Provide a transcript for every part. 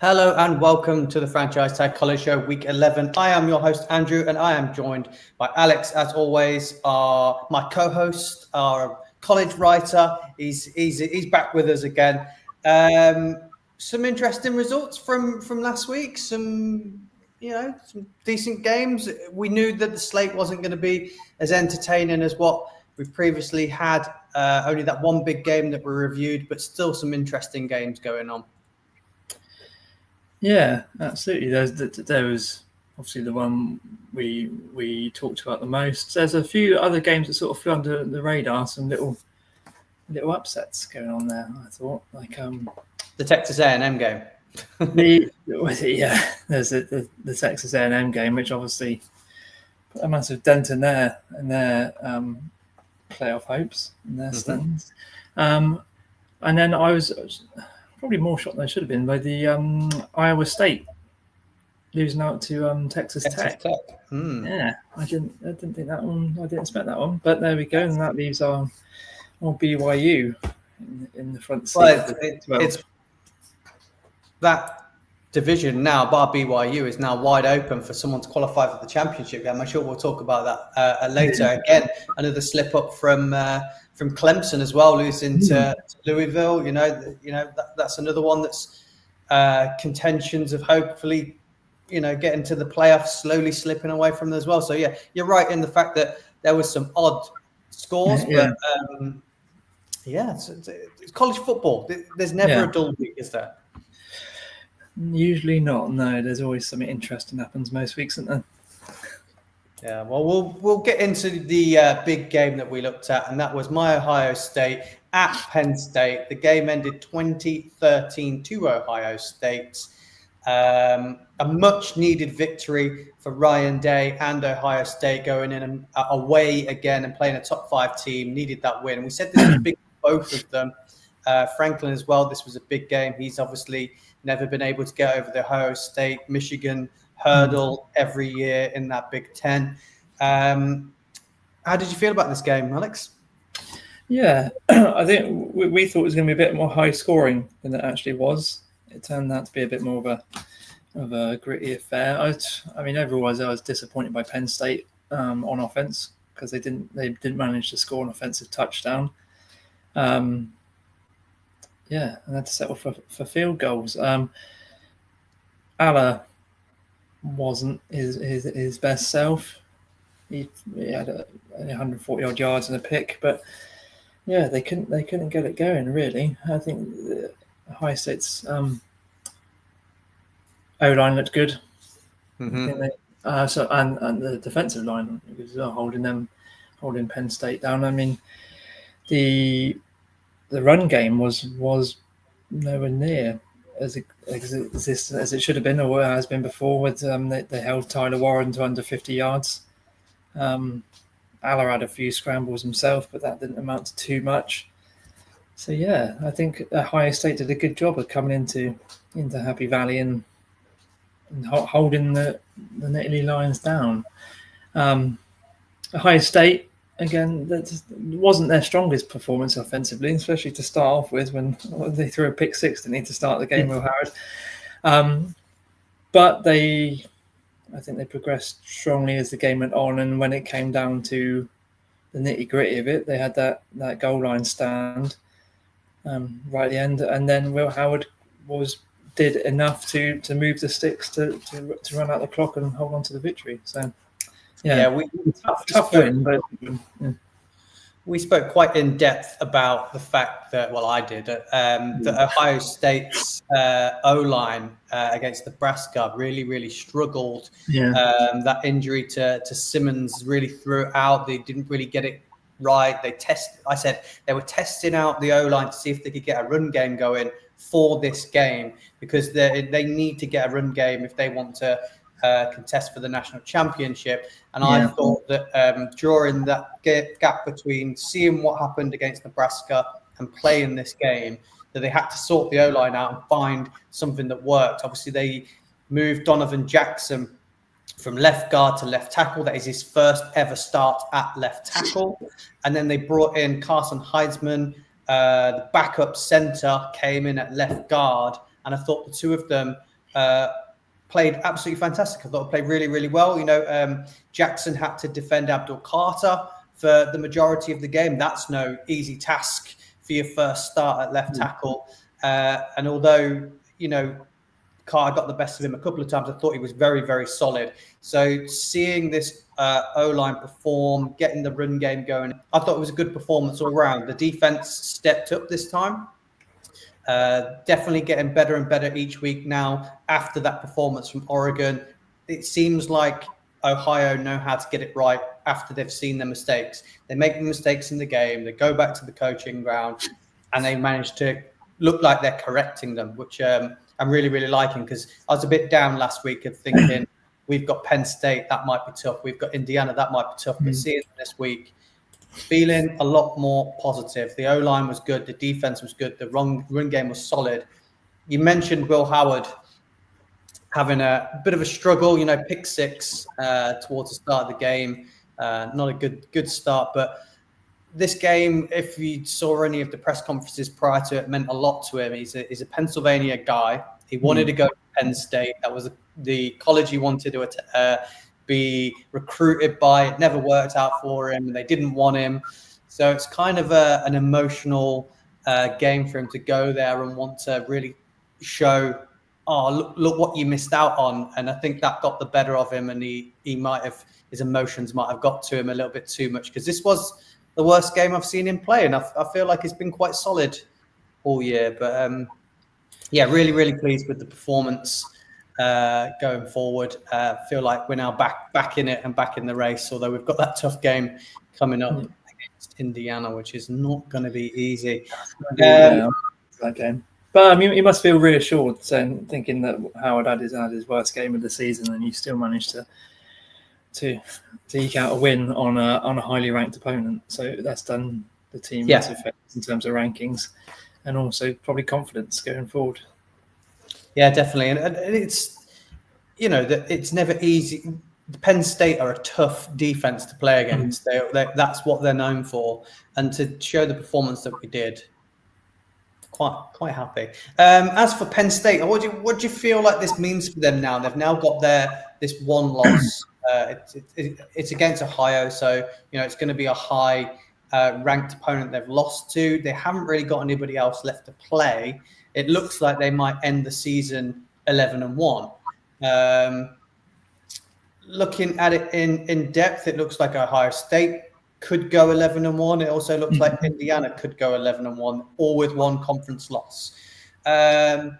Hello and welcome to the Franchise Tag College Show, Week 11. I am your host, Andrew, and I am joined by Alex, as always, my co-host, our college writer. He's back with us again. Some interesting results from last week. Some decent games. We knew that the slate wasn't going to be as entertaining as what we've previously had. Only that one big game that we reviewed, but still some interesting games going on. Yeah, absolutely. There was obviously the one we talked about the most. There's a few other games that sort of flew under the radar. Some little upsets going on there. I thought, like the Texas A&M game. There's the Texas A&M game, which obviously put a massive dent in their playoff hopes in their standings. And then I was probably more shocked than I should have been by the Iowa State losing out to Texas Tech. Yeah, I didn't think that one. I didn't expect that one, but there we go, and that leaves our BYU in the front seat. Well, it's that division now, bar BYU, is now wide open for someone to qualify for the championship game. I'm sure we'll talk about that later. Yeah. Again, another slip up from Clemson as well, losing to Louisville. That's another one that's contentions of hopefully, getting to the playoffs, slowly slipping away from them as well. So yeah, you're right in the fact that there was some odd scores, but it's college football. There's never a dull week, is there? Usually not. No, there's always something interesting happens most weeks, isn't there? Yeah, well, we'll get into the big game that we looked at, and that was my Ohio State at Penn State. The game ended 20-13 to Ohio State. A much-needed victory for Ryan Day and Ohio State, going in away again and playing a top-5 team. Needed that win. And we said this was big for both of them. Franklin as well. This was a big game. He's obviously never been able to get over the Ohio State, Michigan hurdle every year in that Big Ten. How did you feel about this game, Alex? Yeah, I think we thought it was going to be a bit more high scoring than it actually was. It turned out to be a bit more of a gritty affair. I mean, overall, I was disappointed by Penn State on offense because they didn't manage to score an offensive touchdown. And had to settle for field goals. Aller wasn't his best self. He had 140 odd yards and a pick, but yeah, they couldn't get it going really. I think Ohio State's O-line looked good. Mm-hmm. And the defensive line was holding Penn State down. I mean, the run game was nowhere near as existent as it should have been or has been before. With they held Tyler Warren to under 50 yards. Aller had a few scrambles himself, but that didn't amount to too much. So yeah, I think Ohio State did a good job of coming into Happy Valley and holding the Nittany Lions down. Ohio State, again, that wasn't their strongest performance offensively, especially to start off with when they threw a pick six, didn't need to start the game, Will Howard. But I think they progressed strongly as the game went on, and when it came down to the nitty-gritty of it, they had that goal line stand right at the end, and then Will Howard did enough to move the sticks to run out the clock and hold on to the victory. So we tough win, but we spoke quite in depth about the fact that, well, I did, that Ohio State's O-line against Nebraska really, really struggled. Yeah. That injury to Simmons really threw it out. They didn't really get it right. I said they were testing out the O-line to see if they could get a run game going for this game, because they need to get a run game if they want to contest for the national championship. And I thought that during that gap between seeing what happened against Nebraska and playing this game, that they had to sort the O-line out and find something that worked. Obviously, they moved Donovan Jackson from left guard to left tackle. That is his first ever start at left tackle. And then they brought in Carson Heitzman, the backup center, came in at left guard. And I thought the two of them played absolutely fantastic. I thought it played really, really well. Jackson had to defend Abdul Carter for the majority of the game. That's no easy task for your first start at left tackle. And although, Carter got the best of him a couple of times, I thought he was very, very solid. So seeing this O-line perform, getting the run game going, I thought it was a good performance all around. The defense stepped up this time. Definitely getting better and better each week now. After that performance from Oregon, it seems like Ohio know how to get it right after they've seen their mistakes. They make the mistakes in the game, they go back to the coaching ground, and they manage to look like they're correcting them, which I'm really, really liking, because I was a bit down last week of thinking we've got Penn State, that might be tough. We've got Indiana, that might be tough. But seeing this week, feeling a lot more positive. The O-line was good. The defense was good. The run game was solid. You mentioned Will Howard having a bit of a struggle, pick six towards the start of the game. Not a good start. But this game, if you saw any of the press conferences prior to it, meant a lot to him. He's a Pennsylvania guy. He wanted to go to Penn State. That was the college he wanted to be recruited by. It never worked out for him. They didn't want him. So it's kind of an emotional game for him to go there and want to really show, look what you missed out on. And I think that got the better of him, and his emotions might have got to him a little bit too much, because this was the worst game I've seen him play. And I feel like he's been quite solid all year. But really, really pleased with the performance. Going forward, feel like we're now back in it and back in the race, although we've got that tough game coming up against Indiana, which is not going to be easy. That game. But I mean, he must feel reassured, thinking that Howard had his worst game of the season, and you still managed to eke out a win on a highly ranked opponent. So that's done the team massive favors in terms of rankings, and also probably confidence going forward. Yeah, definitely. And it's, it's never easy. Penn State are a tough defense to play against. That's what they're known for. And to show the performance that we did, quite happy. As for Penn State, what do you feel like this means for them now? They've now got this one loss. It's against Ohio, so it's going to be a high ranked opponent they've lost to. They haven't really got anybody else left to play. It looks like they might end the season 11-1. Looking at it in depth, it looks like Ohio State could go 11-1. It also looks like Indiana could go 11-1, all with one conference loss. It'll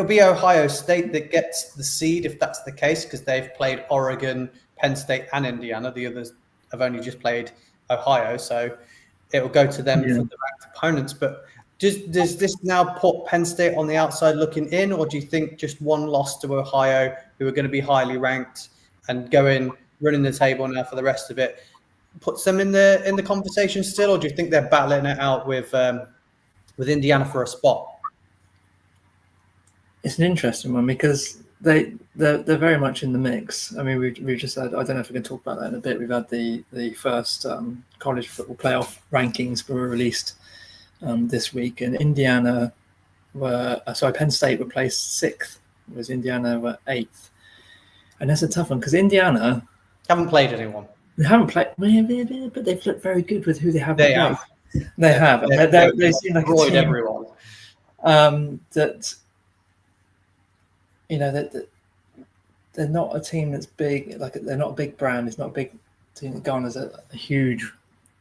be Ohio State that gets the seed if that's the case, because they've played Oregon, Penn State, and Indiana. The others have only just played Ohio, so it will go to them for the ranked opponents. But does this now put Penn State on the outside looking in, or do you think just one loss to Ohio, who are going to be highly ranked and running the table now for the rest of it, puts them in the conversation still, or do you think they're battling it out with Indiana for a spot? It's an interesting one, because they're very much in the mix. I mean, we've just had, I don't know if we can talk about that in a bit. We've had the first college football playoff rankings were released this week, and Penn State were placed 6th, whereas Indiana were 8th. And that's a tough one, because Indiana haven't played anyone. They haven't played, but they've looked very good with who they have. They have. They have. They seem like a team everyone. That they're not a team that's big. Like, they're not a big brand. It's not a big team that garners a huge,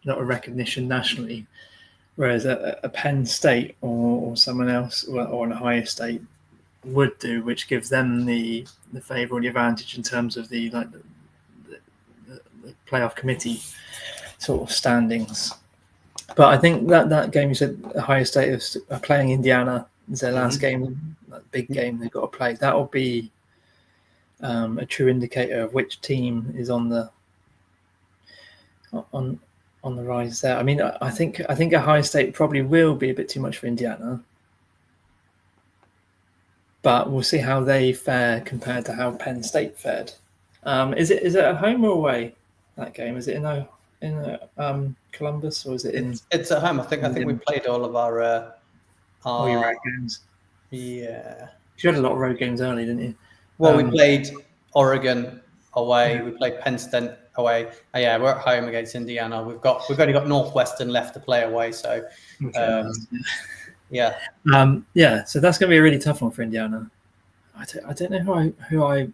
not a recognition nationally. Whereas a Penn State or someone else or an Ohio State would do, which gives them the favour or the advantage in terms of the playoff committee sort of standings. But I think that game, you said Ohio State are playing Indiana. It's their last game, that big game they've got to play. That will be a true indicator of which team is on the rise there. I mean, I think Ohio State probably will be a bit too much for Indiana, but we'll see how they fare compared to how Penn State fared. Is it at home or away, that game? Is it in Columbus, or is it in? It's at home. I think we played all of our games. Yeah. You had a lot of road games early, didn't you? Well, we played Oregon away. We played Penn State away. Yeah, we're at home against Indiana. We've only got Northwestern left to play away. So, yeah. So that's going to be a really tough one for Indiana. I don't know who I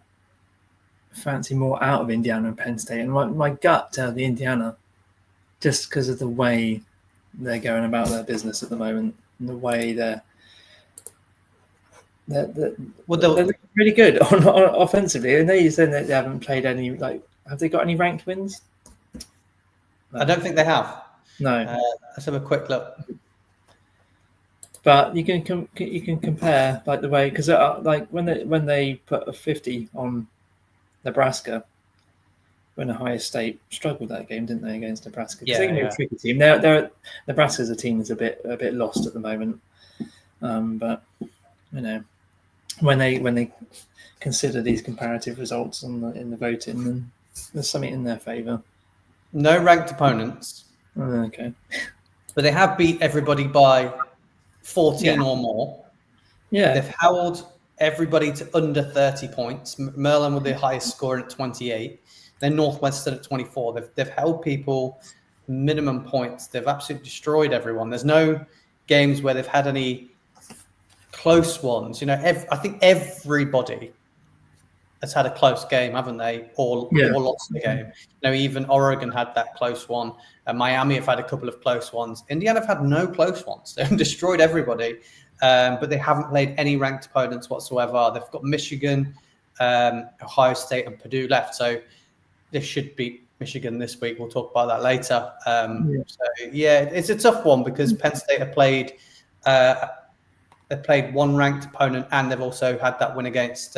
fancy more out of Indiana and Penn State, and my gut tells the Indiana, just because of the way they're going about their business at the moment and the way they're really good on offensively. I know you said that they haven't played any. Have they got any ranked wins? No. I don't think they have. No. Let's have a quick look. But you can compare the way, because when they put a 50 on Nebraska, when Ohio State struggled that game, didn't they, against Nebraska? Because they can be a tricky team. Nebraska's a team that's a bit lost at the moment. But when they consider these comparative results in the voting, then there's something in their favour. No ranked opponents. Okay. But they have beat everybody by 14 or more. Yeah. They've held everybody to under 30 points. Merlin with the highest score at 28. Then Northwestern at 24. They've held people minimum points. They've absolutely destroyed everyone. There's no games where they've had any close ones. I think everybody has had a close game, haven't they? Or lost the game. Even Oregon had that close one. Miami have had a couple of close ones. Indiana have had no close ones. They've destroyed everybody, but they haven't played any ranked opponents whatsoever. They've got Michigan, Ohio State, and Purdue left. So they should beat Michigan this week. We'll talk about that later. It's a tough one because Penn State have played. They've played one ranked opponent, and they've also had that win against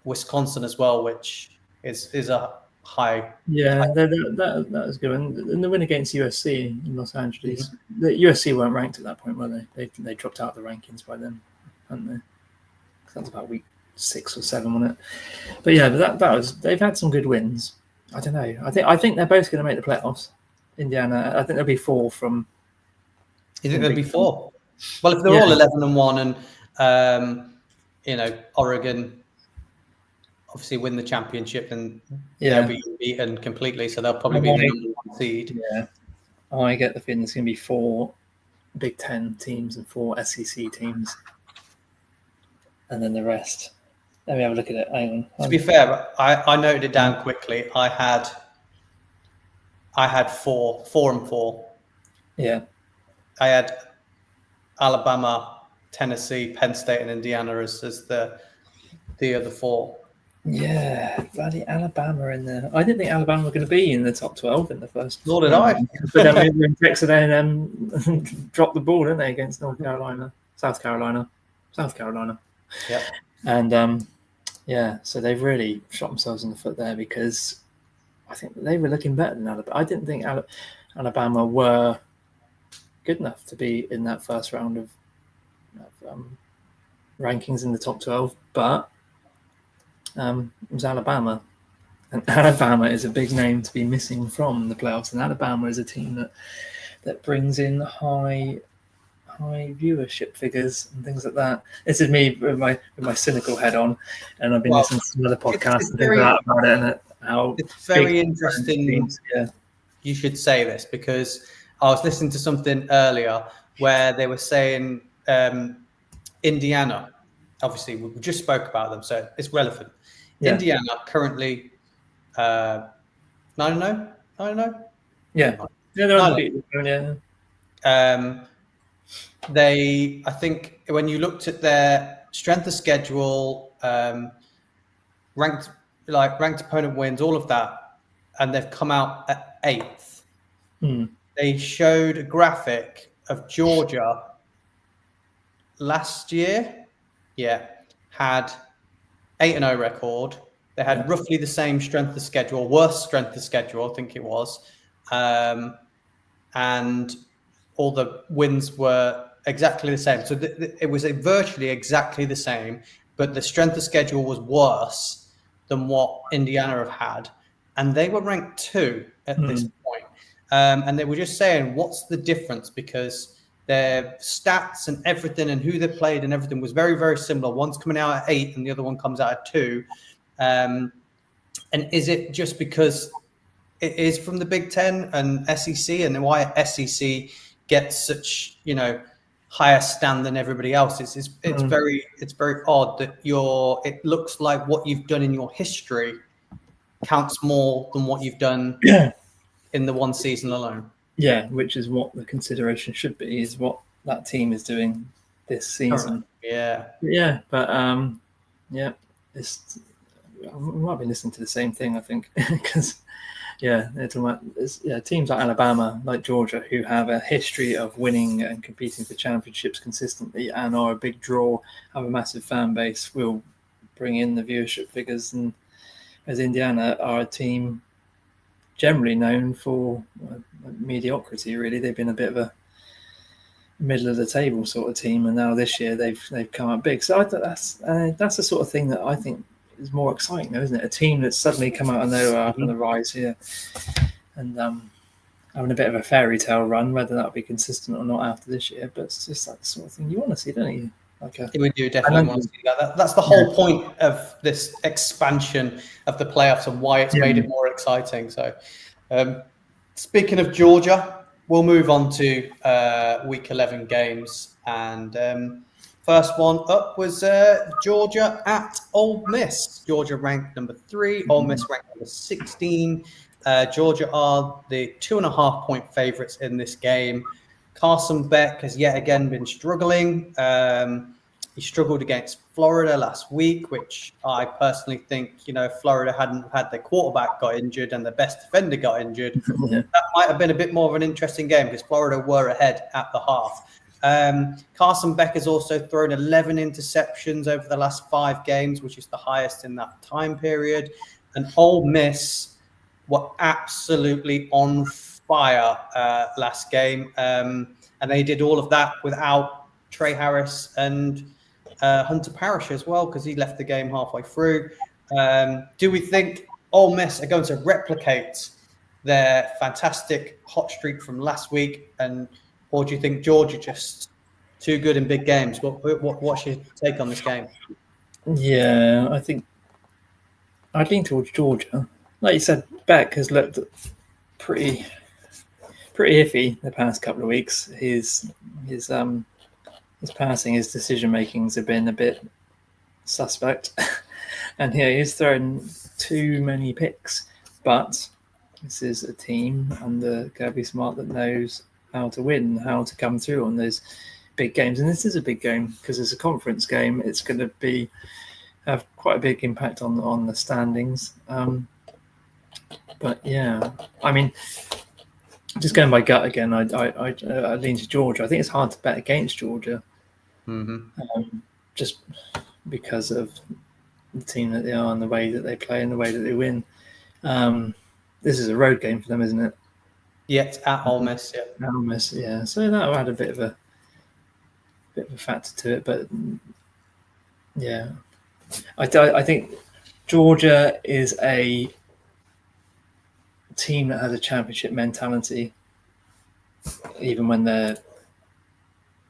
Wisconsin as well, which is a high. Yeah, that was good. And the win against USC in Los Angeles. The USC weren't ranked at that point, were they? They dropped out of the rankings by then, hadn't they? That's about week 6 or 7, wasn't it? But yeah, that was. They've had some good wins. I don't know. I think they're both going to make the playoffs. Indiana, I think there'll be 4 from. You think there'll be 4? Well, if they're all 11-1, and Oregon obviously win the championship, then they'll be beaten completely. So they'll probably be the number 1 seed. Yeah, I get the feeling there's going to be 4 Big Ten teams and 4 SEC teams, and then the rest. Let me have a look at it. Hang on. To be fair, I noted it down quickly. I had 4 and 4. Yeah, I had Alabama, Tennessee, Penn State, and Indiana as the other 4. Yeah, bloody Alabama in there. I didn't think Alabama were going to be in the top 12 in the first. Nor did I. But then Texas A&M dropped the ball, didn't they, against South Carolina. Yeah. And so they've really shot themselves in the foot there, because I think they were looking better than Alabama. I didn't think Alabama were good enough to be in that first round of rankings in the top 12, but it was Alabama, and Alabama is a big name to be missing from the playoffs. And Alabama is a team that brings in high viewership figures and things like that. This is me with my cynical head on, and I've been listening to some other podcasts and things like that about it. And how it's very interesting. You should say this, because I was listening to something earlier where they were saying Indiana. Obviously, we just spoke about them, so it's relevant. Yeah. Indiana currently 9-0. 9-0. Yeah, they're undefeated. I think when you looked at their strength of schedule, ranked opponent wins, all of that, and they've come out at 8th. They showed a graphic of Georgia last year. Yeah, had 8-0 record. They had roughly the same strength of schedule, worse strength of schedule, I think it was, and all the wins were exactly the same. So it was virtually exactly the same, but the strength of schedule was worse than what Indiana have had, and they were ranked 2 at this point. And they were just saying, what's the difference? Because their stats and everything and who they played and everything was very, very similar. One's coming out at 8 and the other one comes out at 2. And is it just because it is from the Big Ten and SEC, and why SEC gets such, higher stand than everybody else? It's very odd that it looks like what you've done in your history counts more than what you've done in the one season alone. Yeah, which is what the consideration should be, is what that team is doing this season. Yeah. Yeah, but it's I might be listening to the same thing, I think, because they're talking about teams like Alabama, like Georgia, who have a history of winning and competing for championships consistently and are a big draw, have a massive fan base, will bring in the viewership figures, and as Indiana are a team generally known for mediocrity. Really, they've been a bit of a middle of the table sort of team, and now this year they've come up big. So that's the sort of thing that I think is more exciting, though, isn't it? A team that's suddenly come out and they're up on the rise here, and having a bit of a fairy tale run, whether that'll be consistent or not after this year. But it's just that sort of thing you want to see, don't you? We do definitely want to see that. That's the whole point of this expansion of the playoffs and why it's made it more exciting. So, speaking of Georgia, we'll move on to Week 11 games. And first one up was Georgia at Ole Miss. Georgia ranked number 3, Ole Miss ranked number 16. Georgia are the 2.5-point favorites in this game. Carson Beck has yet again been struggling. He struggled against Florida last week, which I personally think, if Florida hadn't had their quarterback got injured and the best defender got injured, that might have been a bit more of an interesting game because Florida were ahead at the half. Carson Beck has also thrown 11 interceptions over the last 5 games, which is the highest in that time period. And Ole Miss were absolutely on fire last game. And they did all of that without Trey Harris and Hunter Parrish as well, because he left the game halfway through. Do we think Ole Miss are going to replicate their fantastic hot streak from last week, or do you think Georgia just too good in big games? What's your take on this game? Yeah, I think I'd lean towards Georgia. Like you said, Beck has looked pretty iffy the past couple of weeks. His passing, his decision makings have been a bit suspect, and he's thrown too many picks. But this is a team under Kirby Smart that knows how to win, how to come through on those big games, and this is a big game because it's a conference game. It's going to have quite a big impact on the standings. But yeah, I mean, just going by gut again, I lean to Georgia. I think it's hard to bet against Georgia, just because of the team that they are and the way that they play and the way that they win. This is a road game for them, isn't it? Yeah, it's at Ole Miss. Yeah, Ole Miss. Yeah, so that will add a bit of a factor to it. But yeah, I think Georgia is a team that has a championship mentality, even when they're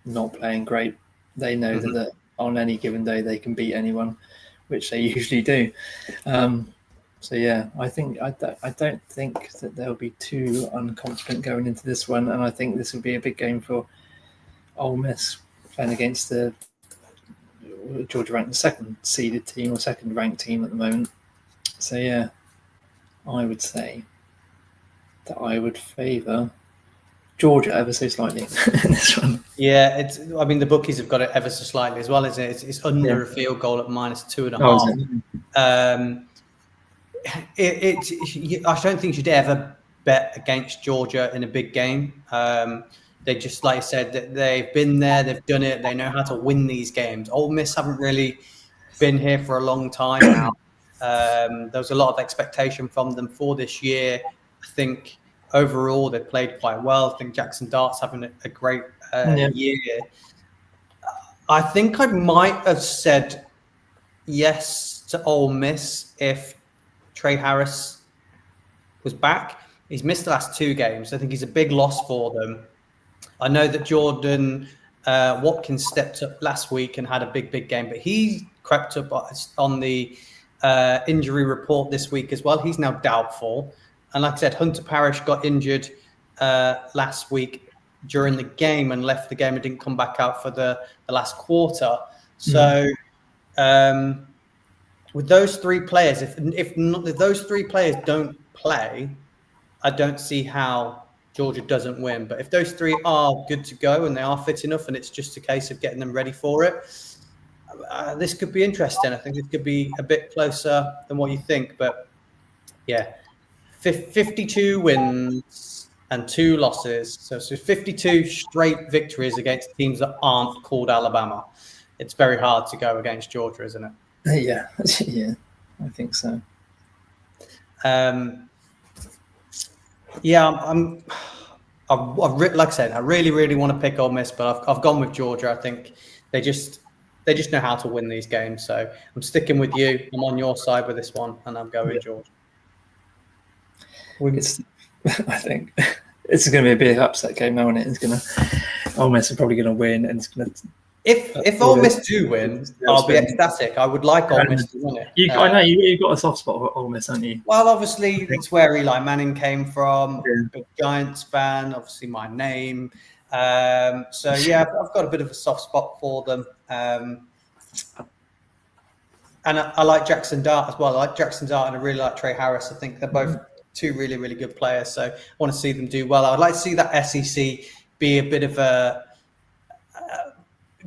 not playing great. They know that on any given day they can beat anyone, which they usually do. So yeah, I don't think that they'll be too unconfident going into this one, and I think this will be a big game for Ole Miss playing against the Georgia ranked the second seeded team or second ranked team at the moment. So yeah, I would say that I would favour Georgia ever so slightly in this one. Yeah, the bookies have got it ever so slightly as well, isn't it? It's under a field goal at -2.5. I don't think you should ever bet against Georgia in a big game. They just, like I said, they've been there, they've done it, they know how to win these games. Ole Miss haven't really been here for a long time now. There was a lot of expectation from them for this year. I think overall they played quite well. I think Jackson Dart's having a great year. I think I might have said yes to Ole Miss if Trey Harris was back. He's missed the last 2 games. I think he's a big loss for them. I know that Jordan Watkins stepped up last week and had a big game, but he crept up on the injury report this week as well. He's now doubtful. And like I said, Hunter Parrish got injured last week during the game and left the game and didn't come back out for the last quarter. So with those three players, if those three players don't play, I don't see how Georgia doesn't win. But if those three are good to go and they are fit enough and it's just a case of getting them ready for it, this could be interesting. I think it could be a bit closer than what you think. But yeah, 52 wins and 2 losses. So 52 straight victories against teams that aren't called Alabama. It's very hard to go against Georgia, isn't it? Yeah, I think so. Yeah, like I said, I really want to pick Ole Miss, but I've gone with Georgia. I think they just know how to win these games. So I'm sticking with you. I'm on your side with this one, and I'm going Georgia. I think it's going to be a big upset game now, isn't it? Ole Miss are probably going to win, and it's going to. If Ole Miss do win, I'll be ecstatic. I would like Ole Miss to win it. I know you've got a soft spot for Ole Miss, haven't you? Well, obviously, it's where Eli Manning came from. Big Giants fan, obviously my name. So, yeah, I've got a bit of a soft spot for them. And I like Jackson Dart as well. I like Jackson Dart and I really like Trey Harris. I think they're both two really good players. So I want to see them do well. I would like to see that SEC be a bit of a...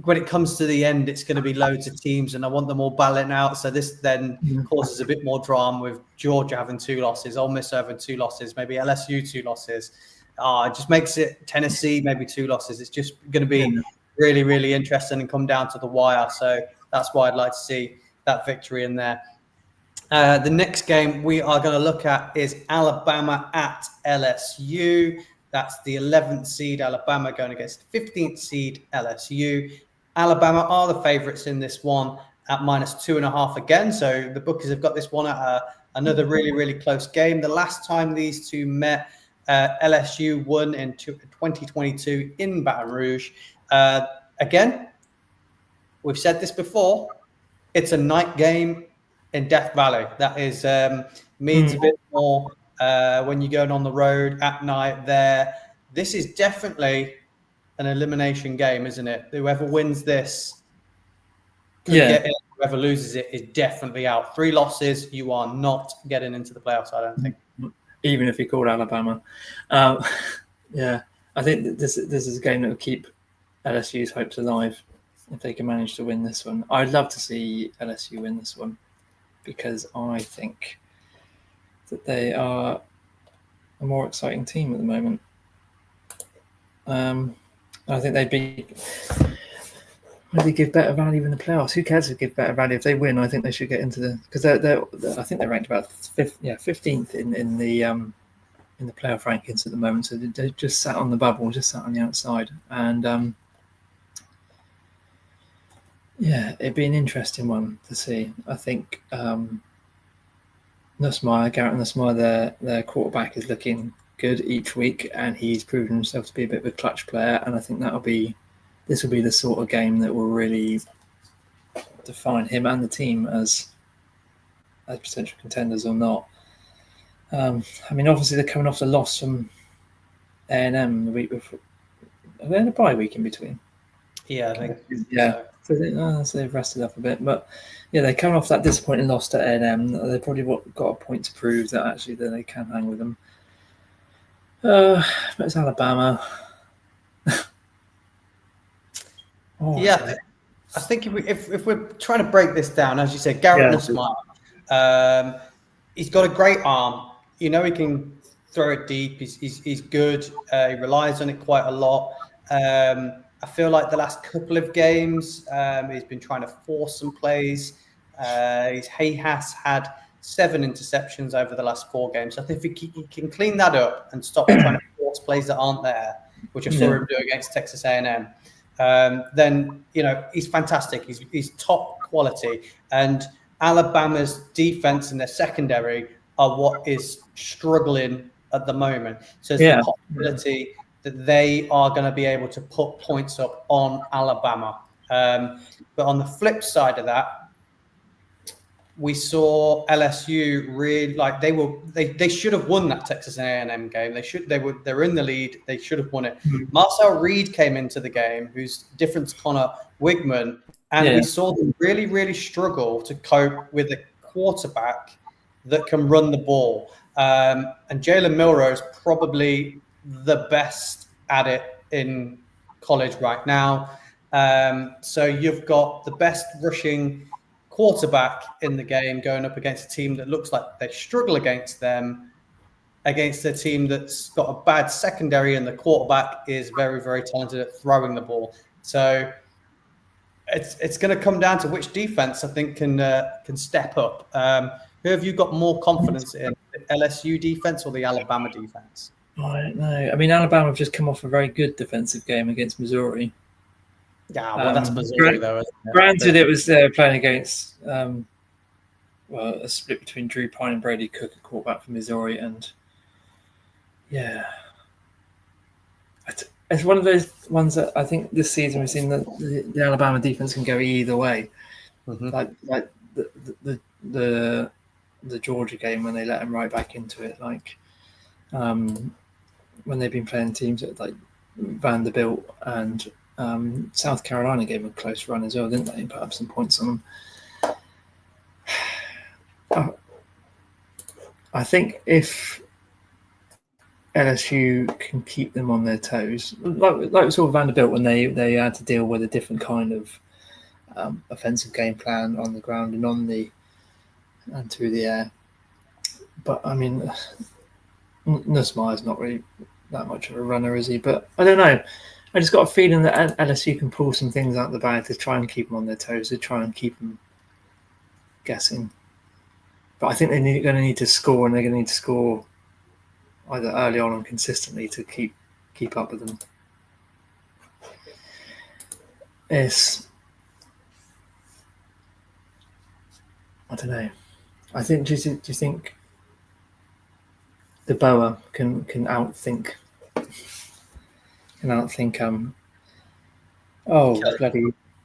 when it comes to the end, it's going to be loads of teams and I want them all battling out. So this then causes a bit more drama with Georgia having 2 losses, Ole Miss having 2 losses, maybe LSU 2 losses. It just makes it Tennessee, maybe 2 losses. It's just going to be really interesting and come down to the wire. So that's why I'd like to see that victory in there. The next game we are going to look at is Alabama at LSU. That's the 11th seed Alabama going against the 15th seed LSU. Alabama are the favourites in this one at -2.5 again. So the bookies have got this one at another really close game. The last time these two met, LSU won in 2022 in Baton Rouge. Again, we've said this before. It's a night game in Death Valley. That is means a bit more when you're going on the road at night there. This is definitely an elimination game, isn't it? Whoever wins this get in. Whoever loses it is definitely out. 3 losses, you are not getting into the playoffs, I don't think. Even if you called Alabama. Yeah, I think this is a game that will keep LSU's hopes alive if they can manage to win this one. I'd love to see LSU win this one because I think that they are a more exciting team at the moment. I think they'd give better value in the playoffs. Who cares if they give better value? If they win, I think they should get into because they're I think they're ranked about 15th in the playoff rankings at the moment. So they just sat on the bubble, just sat on the outside, and it'd be an interesting one to see. I think Garrett Nussmeier, their quarterback, is looking good each week, and he's proven himself to be a bit of a clutch player. And I think this will be the sort of game that will really define him and the team as potential contenders or not. I mean, obviously they're coming off the loss from A&M the week before. Are they in a bye week in between? Yeah, I think. Yeah. So they've rested up a bit, but they're coming off that disappointing loss to A&M. They probably got a point to prove that actually that they can hang with them. But it's Alabama. I think if we're trying to break this down, as you said, Garrett Nussmeier, he's got a great arm. You know, he can throw it deep. He's good. He relies on it quite a lot. I feel like the last couple of games, he's been trying to force some plays. He has had 7 interceptions over the last 4 games. So I think if he can clean that up and stop trying to force plays that aren't there, which I saw him do against Texas A&M, then he's fantastic. He's top quality, and Alabama's defense and their secondary are what is struggling at the moment. So there's the possibility that they are going to be able to put points up on Alabama. But on the flip side of that, we saw LSU really they should have won that Texas A&M game. They're in the lead. They should have won it. Marcel Reed came into the game, who's different to Connor Wigman, and we saw them really, really struggle to cope with a quarterback that can run the ball. And Jalen Milroe probably the best at it in college right now. So you've got the best rushing quarterback in the game going up against a team that looks like they struggle against them, against a team that's got a bad secondary, and the quarterback is very, very talented at throwing the ball. So it's going to come down to which defense I think can step up. Who have you got more confidence in, the LSU defense or the Alabama defense? I don't know. I mean, Alabama have just come off a very good defensive game against Missouri. Yeah, well, that's Missouri, though. Isn't it? Granted, it was playing against a split between Drew Pine and Brady Cook, a quarterback from Missouri, and it's one of those ones that I think this season we've seen that the Alabama defense can go either way. Like the Georgia game when they let them right back into it, like when they've been playing teams like Vanderbilt and South Carolina gave them a close run as well, didn't they? And put up some points on them. I think if LSU can keep them on their toes, like we saw Vanderbilt when they had to deal with a different kind of offensive game plan on the ground and through the air. But I mean, Nussmeier's not really that much of a runner, is he? But I don't know. I just got a feeling that LSU can pull some things out of the bag to try and keep them on their toes, to try and keep them guessing. But I think they're going to need to score, and they're going to need to score either early on and consistently to keep up with them. I don't know. I think. Do you think the Boa can outthink? Bloody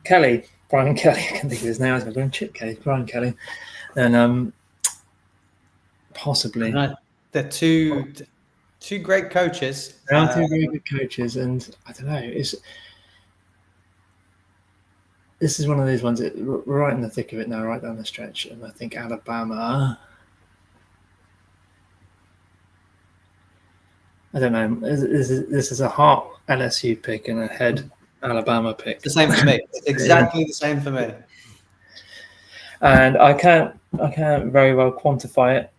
Kelly, Brian Kelly. I can think of his name. I was going Chip Kelly, Brian Kelly, and possibly. They're two great coaches. They are two very good coaches, and I don't know. This is one of those ones that we're right in the thick of it now, right down the stretch, and I think Alabama. I don't know. This is a heart LSU pick and a head Alabama pick. The same for me. Exactly the same for me. And I can't very well quantify it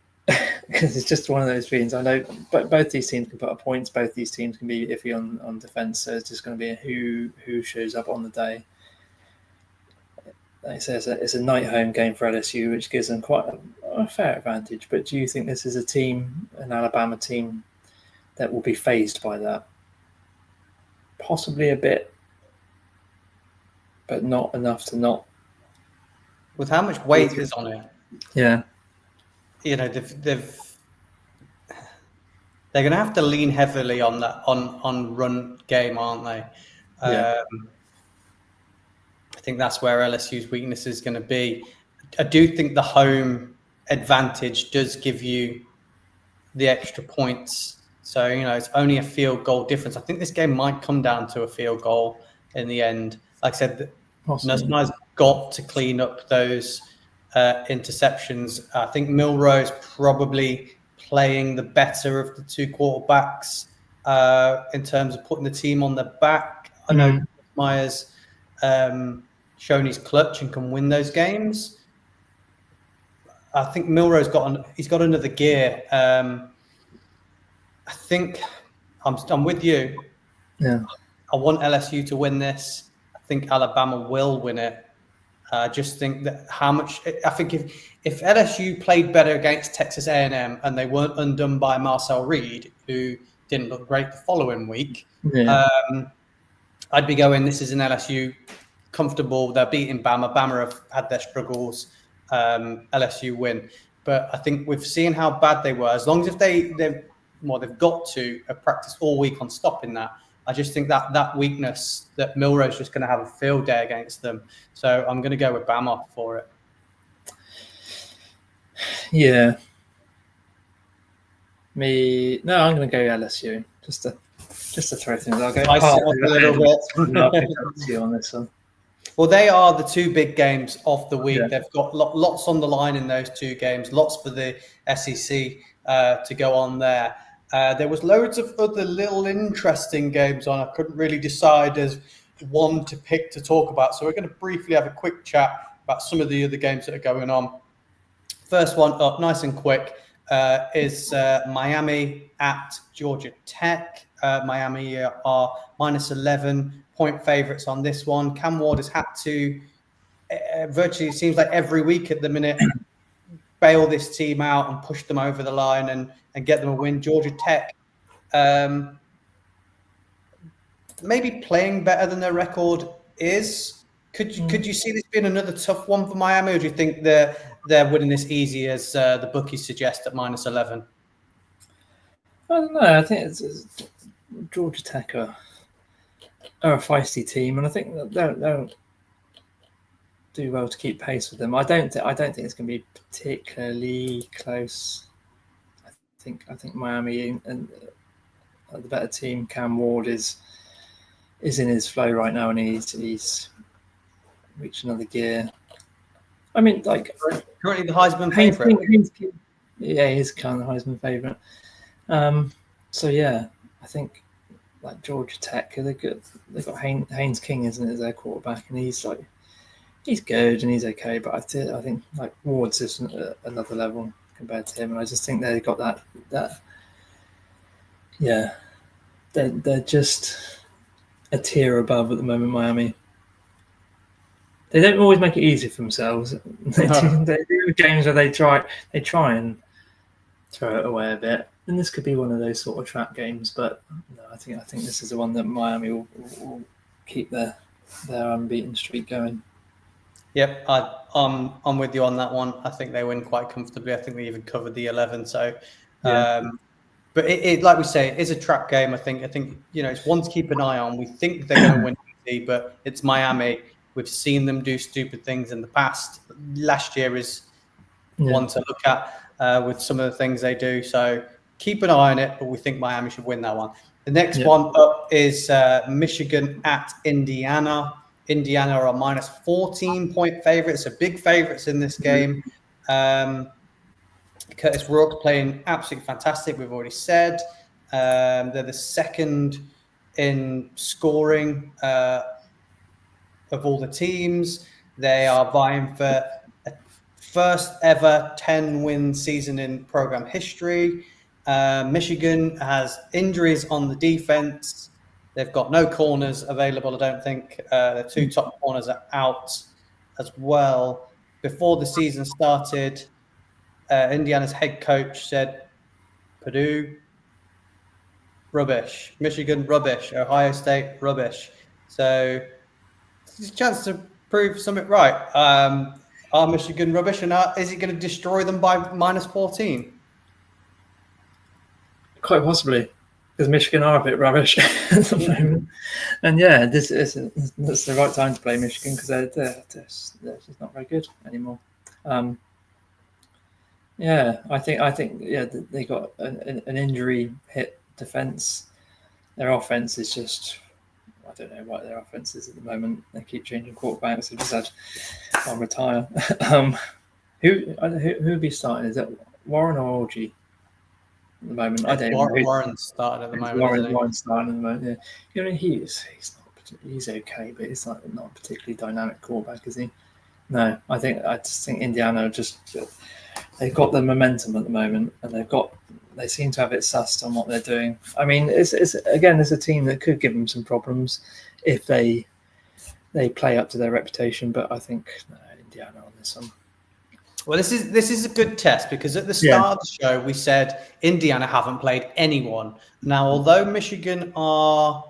because it's just one of those feelings. I know, but both these teams can put up points. Both these teams can be iffy on defense. So it's just going to be who shows up on the day. Like I say, it's a night home game for LSU, which gives them quite a fair advantage. But do you think this is an Alabama team, that will be fazed by that? Possibly a bit, but not enough to not. With how much weight is on it? Yeah. You know, they're going to have to lean heavily on that on run game, aren't they? Yeah. I think that's where LSU's weakness is going to be. I do think the home advantage does give you the extra points. So, you know, it's only a field goal difference. I think this game might come down to a field goal in the end. Like I said, Nussmeier's got to clean up those interceptions. I think Milroe's probably playing the better of the two quarterbacks in terms of putting the team on their back. I know Nussmeier's shown his clutch and can win those games. I think Milroe's got another gear. I think I'm with you. Yeah. I want LSU to win this. I think Alabama will win it. I just think that I think if LSU played better against Texas A&M and they weren't undone by Marcel Reed, who didn't look great the following week, I'd be going, this is an LSU comfortable. They're beating Bama. Bama have had their struggles. LSU win. But I think we've seen how bad they were. As long as if they're they've got to practice all week on stopping that. I just think that weakness that Milroe's just going to have a field day against them. So I'm going to go with Bama for it. Yeah. No, I'm going to go LSU just to throw things. I'll go a little bit. I'll pick LSU on this one. Well, they are the two big games of the week. Yeah. They've got lots on the line in those two games, lots for the SEC to go on there. There was loads of other little interesting games on. I couldn't really decide as one to pick to talk about. So we're going to briefly have a quick chat about some of the other games that are going on. First one up, nice and quick, is Miami at Georgia Tech. Miami are minus 11-point favourites on this one. Cam Ward has had to virtually, it seems like every week at the minute, bail this team out and push them over the line and get them a win. Georgia Tech maybe playing better than their record is. Could you see this being another tough one for Miami, or do you think they're winning this easy as the bookies suggest at minus 11? I don't know. I think it's Georgia Tech are a feisty team, and I think they'll do well to keep pace with them. I don't think it's going to be particularly close. I think Miami and the better team. Cam Ward is in his flow right now, and he's reached another gear. I mean, like currently the Heisman favorite. Yeah, he's kind of the Heisman favorite. So yeah, I think like Georgia Tech, they've got Haynes King, isn't it, as their quarterback, and he's good and he's okay, but I think like Ward's just another level compared to him, and I just think they've got that. Yeah, they're just a tier above at the moment. Miami. They don't always make it easy for themselves. They do games where they try and throw it away a bit, and this could be one of those sort of trap games. But no, I think this is the one that Miami will keep their unbeaten streak going. Yep, I'm with you on that one. I think they win quite comfortably. I think they even covered the 11. So, yeah. But it like we say, it is a trap game. I think it's one to keep an eye on. We think they're going to win easy, but it's Miami. We've seen them do stupid things in the past. Last year is one to look at with some of the things they do. So keep an eye on it, but we think Miami should win that one. The next one up is Michigan at Indiana. Indiana are minus 14-point favorites, so big favorites in this game. Curtis Rourke playing absolutely fantastic, we've already said. They're the second in scoring of all the teams. They are vying for a first ever 10-win season in program history. Michigan has injuries on the defense. They've got no corners available, I don't think. Their two top corners are out as well. Before the season started, Indiana's head coach said, Purdue, rubbish. Michigan, rubbish. Ohio State, rubbish. So it's a chance to prove something right. Are Michigan rubbish, and is it going to destroy them by minus 14? Quite possibly, because Michigan are a bit rubbish at the moment. And yeah, this is the right time to play Michigan because they're just not very good anymore. Yeah, I think they got an injury hit defense. Their offense is just, I don't know what their offense is at the moment. They keep changing quarterbacks. They just had one retire. Who would be starting? Is it Warren or Orgy at the moment? I don't know. Warren's starting at the moment. Warren's starting at the moment. Yeah, he's okay, but he's not a particularly dynamic quarterback, is he? No, I just think Indiana they've got the momentum at the moment, and they seem to have it sussed on what they're doing. I mean, it's a team that could give them some problems if they play up to their reputation, but I think Indiana on this one. Well, this is a good test because at the start of the show we said Indiana haven't played anyone. Now, although Michigan are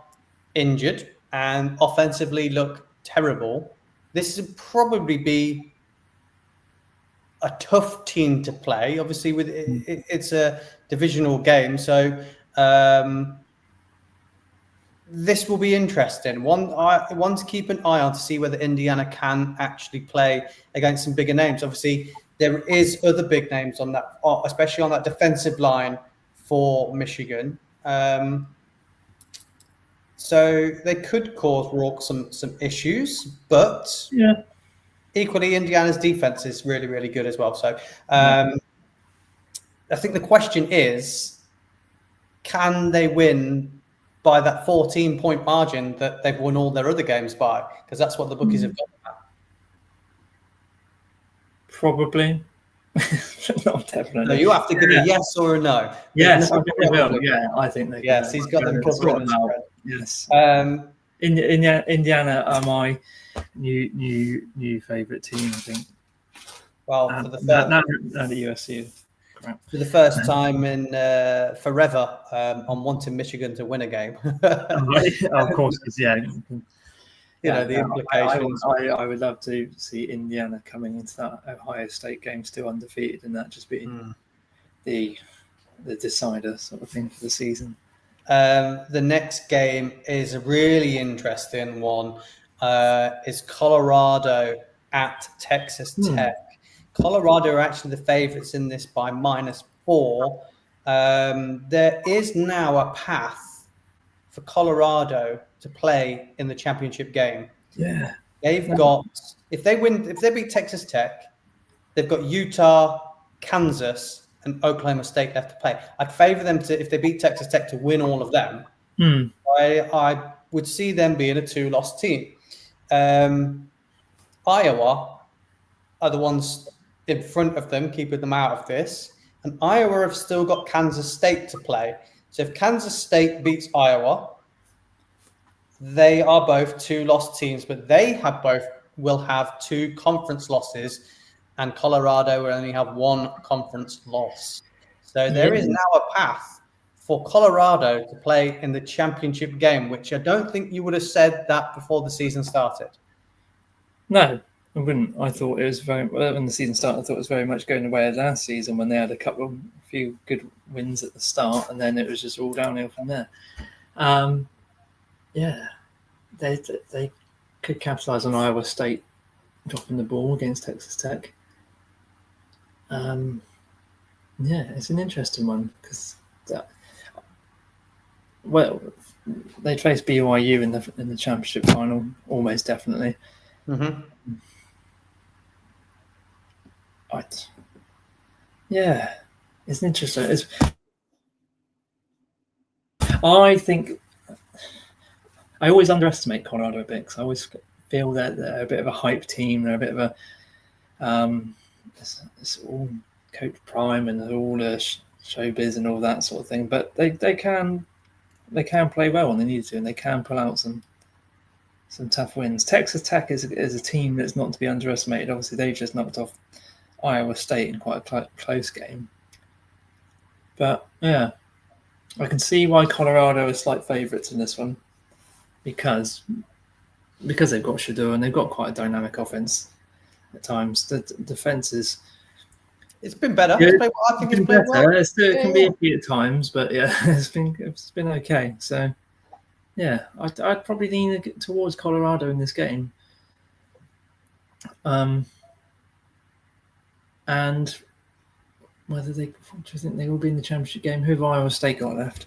injured and offensively look terrible, this would probably be a tough team to play. Obviously, with it's a divisional game, so this will be interesting. One to keep an eye on to see whether Indiana can actually play against some bigger names. Obviously, there is other big names on that, especially on that defensive line for Michigan. So they could cause Rourke some issues, but equally, Indiana's defense is really, really good as well. So I think the question is, can they win by that 14-point margin that they've won all their other games by? Because that's what the bookies have got. Probably. Not definitely. So you have to give a yes or a no. Yes, I think they will. Yeah, I think they can. Yes, he's got them covered. Yes. Indiana are my new favourite team, I think. Well, for the USC. For the first time in forever, I'm wanting Michigan to win a game. Of course, yeah. The implications. I would love to see Indiana coming into that Ohio State game still undefeated, and that just being the decider sort of thing for the season. The next game is a really interesting one. Is Colorado at Texas Tech. Colorado are actually the favourites in this by -4. There is now a path for Colorado to play in the championship game. Yeah. They've got, if they beat Texas Tech, they've got Utah, Kansas, and Oklahoma State left to play. I'd favour them to, if they beat Texas Tech, to win all of them. I would see them being a 2-loss team. Iowa are the ones in front of them, keeping them out of this. And Iowa have still got Kansas State to play. So if Kansas State beats Iowa, they are both 2-loss teams, but they will have 2 conference losses, and Colorado will only have 1 conference loss. So there is now a path for Colorado to play in the championship game, which I don't think you would have said that before the season started. No, I wouldn't. I thought it was when the season started, I thought it was very much going the way of last season when they had a few good wins at the start, and then it was just all downhill from there. They could capitalise on Iowa State dropping the ball against Texas Tech. It's an interesting one because they'd face BYU in the championship final, almost definitely. It's interesting. I think I always underestimate Colorado a bit because I always feel that they're a bit of a hype team. They're a bit of a it's all Coach Prime and all the showbiz and all that sort of thing. But they can play well when they need to, and they can pull out some tough wins. Texas Tech is a team that's not to be underestimated. Obviously, they just knocked off Iowa State in quite a close game. But yeah, I can see why Colorado are slight favourites in this one because they've got Shedeur and they've got quite a dynamic offense at times. The defense is. It's been better. Good. I think it's been better. Well. It can be iffy at times, but yeah, it's been okay. So yeah, I'd probably lean towards Colorado in this game. And whether do you think they will be in the championship game? Who have Iowa State got left?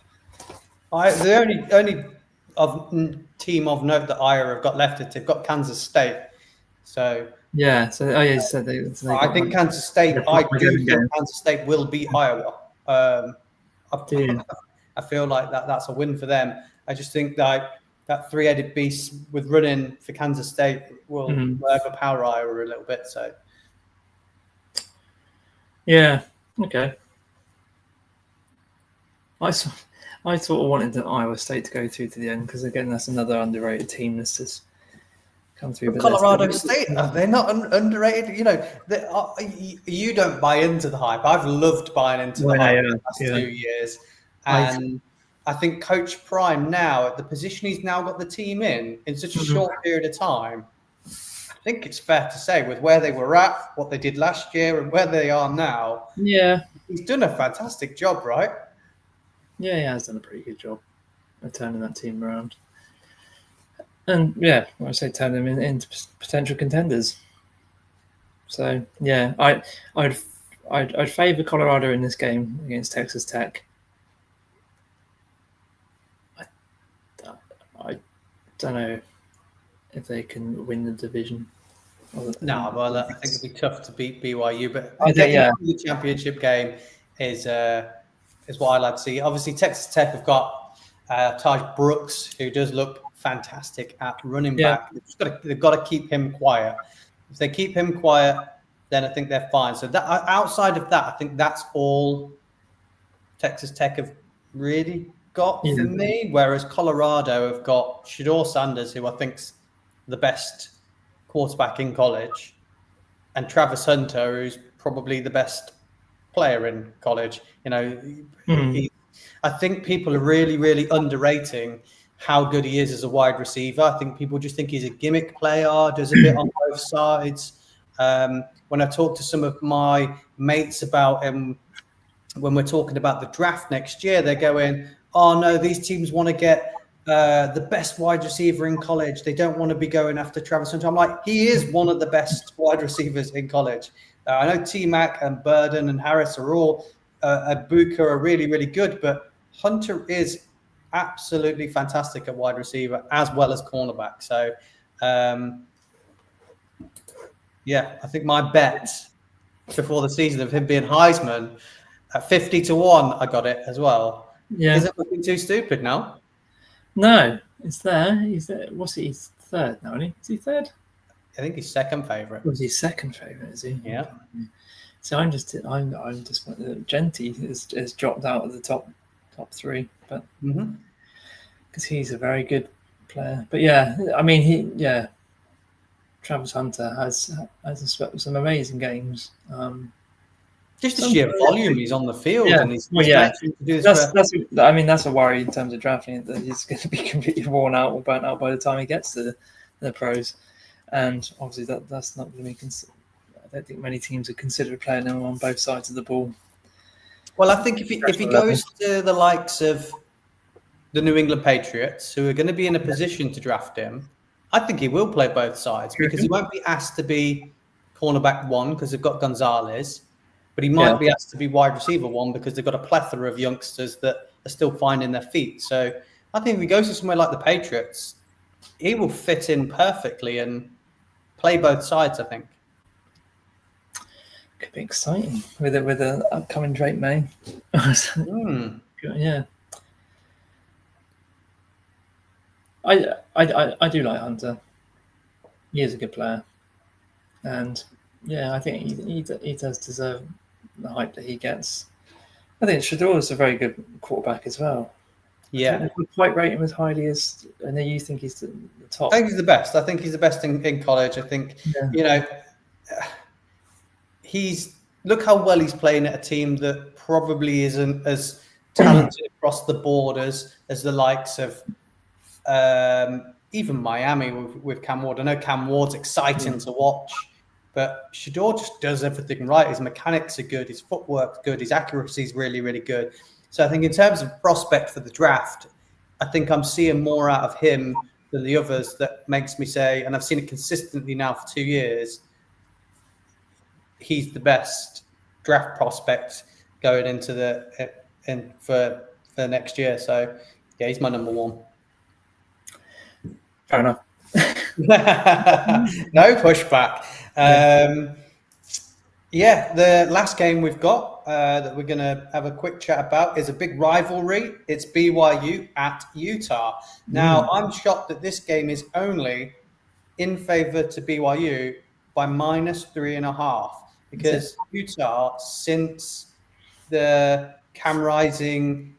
The only team of note that Iowa have got left is they've got Kansas State. So yeah, so you said they I think Kansas State. I do think Kansas State will beat Iowa. I feel like that's a win for them. I just think that 3-headed beast with running for Kansas State will overpower Iowa a little bit. So yeah, okay. I sort of wanted Iowa State to go through to the end because again, that's another underrated team that's just come through. But Colorado State, they're not underrated. You don't buy into the hype. I've loved buying into the hype the last 2 years, and I think Coach Prime now at the position he's now got the team in such a short period of time. I think it's fair to say with where they were at, what they did last year, and where they are now. Yeah, he's done a fantastic job, right? Yeah, he has done a pretty good job of turning that team around. And yeah, I say turn them into potential contenders. So yeah, I'd favour Colorado in this game against Texas Tech. I don't know if they can win the division. No, well, I think it'd be tough to beat BYU, but getting to the championship game is what I like to see. Obviously, Texas Tech have got Taj Brooks, who does look fantastic at running back. They've got to keep him quiet. If they keep him quiet, then I think they're fine. So that outside of that, I think that's all Texas Tech have really got for me. Whereas Colorado have got Shedeur Sanders, who I think's the best quarterback in college, and Travis Hunter, who's probably the best player in college. I think people are really, really underrating how good he is as a wide receiver. I think people just think he's a gimmick player, does a bit on both sides. When I talk to some of my mates about him, when we're talking about the draft next year, they're going, oh no, these teams want to get the best wide receiver in college. They don't want to be going after Travis Hunter. I'm like, he is one of the best wide receivers in college. I know T-Mac and Burden and Harris are all Buka are really, really good, but Hunter is absolutely fantastic at wide receiver as well as cornerback. So, yeah, I think my bet before the season of him being Heisman at 50-1, I got it as well. Yeah. Isn't looking too stupid now? No, it's there. He's there. What's he? He's third now, isn't he? Is he third? I think he's second favourite. Was he second favourite? Is he? Yeah. So I'm just Genty has dropped out of the top three, but because he's a very good player. But yeah, I mean Travis Hunter has some amazing games. Just the sheer volume he's on the field, and he's that's a worry in terms of drafting, that he's going to be completely worn out or burnt out by the time he gets to the pros, and obviously that's not going to be. I don't think many teams would consider playing him on both sides of the ball. Well, I think if he goes to the likes of the New England Patriots, who are going to be in a position to draft him, I think he will play both sides because he won't be asked to be cornerback one because they've got Gonzalez. But he might be asked to be wide receiver one because they've got a plethora of youngsters that are still finding their feet. So I think if he goes to somewhere like the Patriots, he will fit in perfectly and play both sides, I think. Could be exciting with an upcoming Drake May. Yeah. I do like Hunter. He is a good player. And yeah, I think he does deserve the hype that he gets. I think Shedeur is a very good quarterback as well. Yeah, I would quite rate him as highly as. I know you think he's the top. I think he's the best. I think he's the best in college. I think he's look how well he's playing at a team that probably isn't as talented across the board as the likes of even Miami with Cam Ward. I know Cam Ward's exciting to watch. But Shedeur just does everything right. His mechanics are good. His footwork's good. His accuracy is really, really good. So I think in terms of prospect for the draft, I think I'm seeing more out of him than the others. That makes me say, and I've seen it consistently now for 2 years, he's the best draft prospect going into for next year. So yeah, he's my number one. Fair enough. No pushback. The last game we've got that we're going to have a quick chat about is a big rivalry. It's BYU at Utah. Now, I'm shocked that this game is only in favor to BYU by -3.5 because Utah, since the Cam Rising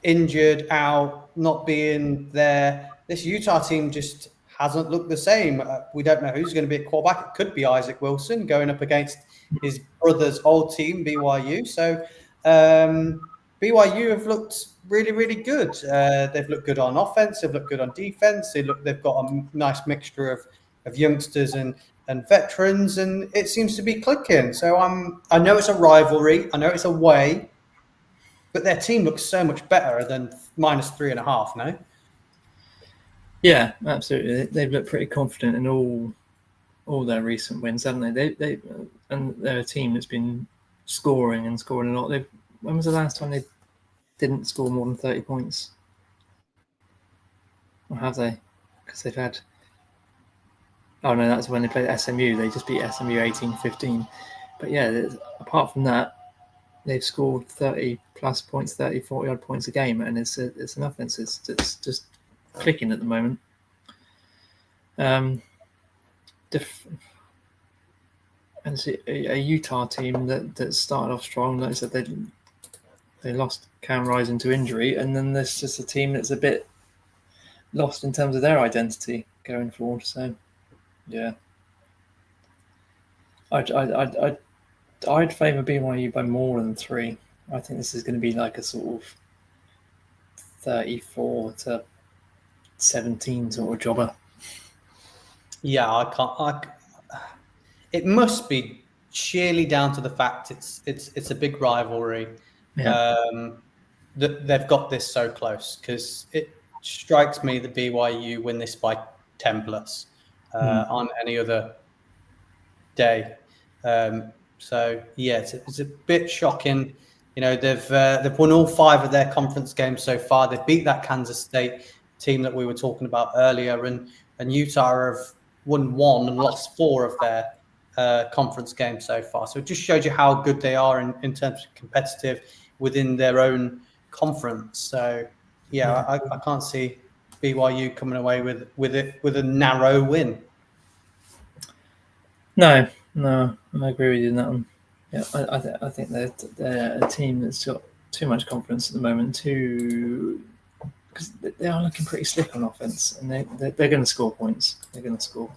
injured, out, not being there, this Utah team just hasn't looked the same. We don't know who's going to be at quarterback. It could be Isaac Wilson going up against his brother's old team, BYU. So BYU have looked really, really good. They've looked good on offense. They've looked good on defense. They've got a nice mixture of of youngsters and veterans, and it seems to be clicking. So I know it's a rivalry, I know it's away, but their team looks so much better than -3.5. No. Yeah, absolutely. They've looked pretty confident in all their recent wins, haven't they? And they're a team that's been scoring a lot. When was the last time they didn't score more than 30 points? Or have they? Because they've had... Oh, no, that's when they played SMU. They just beat SMU 18-15. But yeah, apart from that, they've scored 30-plus points, 30, 40-odd points a game, and it's an offense that's just clicking at the moment. And it's a Utah team that started off strong. Like I said, they lost Cam Rising to injury, and then there's just a team that's a bit lost in terms of their identity going forward. So, yeah, I'd favour BYU by more than 3. I think this is going to be like a sort of 34-17 sort of jobber. Yeah, it must be sheerly down to the fact it's a big rivalry. Yeah. That they've got this so close, because it strikes me that BYU win this by 10+ on any other day. So yeah, it's a bit shocking. You know, they've won all 5 of their conference games so far. They beat that Kansas State team that we were talking about earlier, and Utah have won 1 and lost 4 of their conference games so far. So it just shows you how good they are in terms of competitive within their own conference. So yeah, I can't see BYU coming away with a narrow win. No, I agree with you on that one. Yeah, I think they're a team that's got too much confidence at the moment, because they are looking pretty slick on offense, and they're going to score points. They're going to score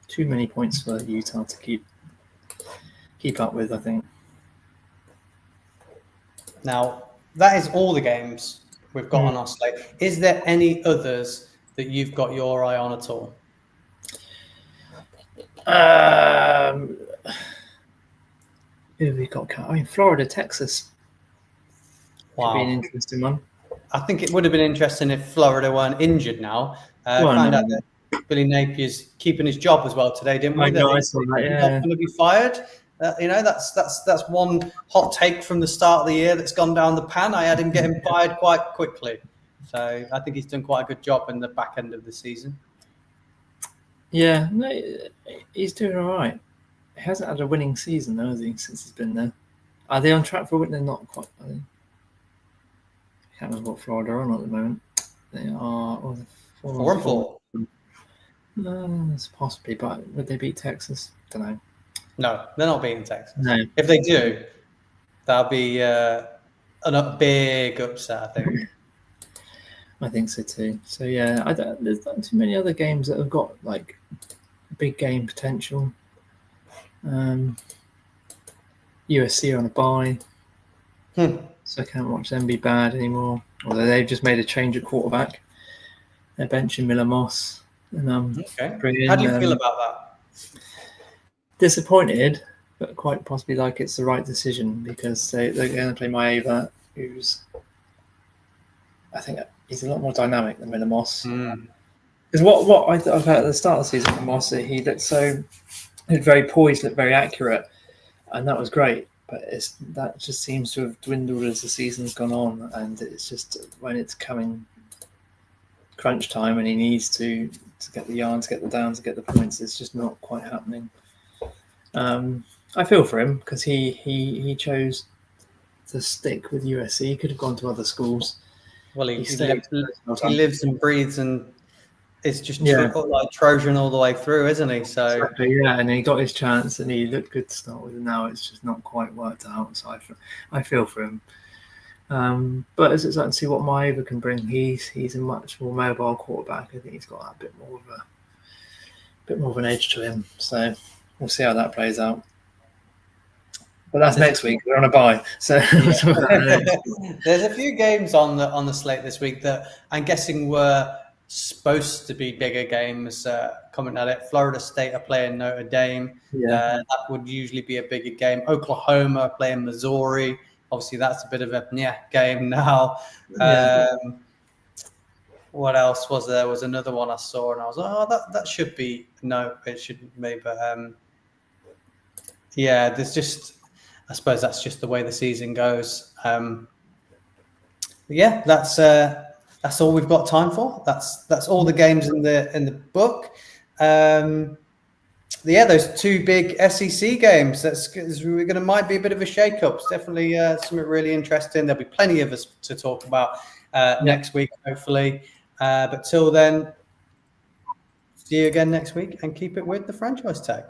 too many points for Utah to keep up with, I think. Now, that is all the games we've got on our slate. Is there any others that you've got your eye on at all? Who have we got? I mean, Florida, Texas. Wow. Could be an interesting one. I think it would have been interesting if Florida weren't injured now. Found out that Billy Napier's keeping his job as well today, didn't we? I know, I saw that, He's not going to be fired. You know, that's one hot take from the start of the year that's gone down the pan. I had him getting fired quite quickly. So I think he's done quite a good job in the back end of the season. Yeah, no, he's doing all right. He hasn't had a winning season, though, has he, since he's been there? Are they on track for a win? They're not quite, are they? I can't remember what Florida are on at the moment. They are 4-4. It's possibly, but would they beat Texas? Don't know. No, they're not beating Texas. No. If they do, that'll be a big upset, I think. I think so too. So yeah, there's not too many other games that have got like big game potential. USC on a bye, so I can't watch them be bad anymore. Although they've just made a change at quarterback. They're benching Miller Moss. And okay. How do you feel about that? Disappointed, but quite possibly like it's the right decision, because they're going to play Maeva, who's, I think he's a lot more dynamic than Miller Moss. Because what I've heard at the start of the season from Moss, he looked very poised, looked very accurate, and that was great. But that just seems to have dwindled as the season's gone on, and it's just when it's coming crunch time and he needs to get the yards, get the downs, get the points, it's just not quite happening. I feel for him, because he chose to stick with USC. He could have gone to other schools. Well, he lives and breathes, and it's just like Trojan all the way through, isn't he? So exactly, yeah, and he got his chance, and he looked good to start with, and now it's just not quite worked out. So I feel for him. But it's exciting to see what Maeva can bring. He's a much more mobile quarterback. I think he's got that bit more of an edge to him. So we'll see how that plays out. But that's next week. We're on a bye, so there's a few games on the slate this week that I'm guessing were supposed to be bigger games coming at it. Florida State are playing Notre Dame. Yeah. That would usually be a bigger game. Oklahoma are playing Missouri. Obviously, that's a bit of a game now. Yeah. What else was there? Was another one I saw, and I was like, oh, that should be no, it shouldn't be. But yeah, there's just, I suppose that's just the way the season goes. Yeah, that's all we've got time for. That's all the games in the book. Yeah, those two big SEC games. Might be a bit of a shake-up. It's definitely something really interesting. There'll be plenty of us to talk about next week, hopefully. But till then, see you again next week, and keep it with the franchise tag.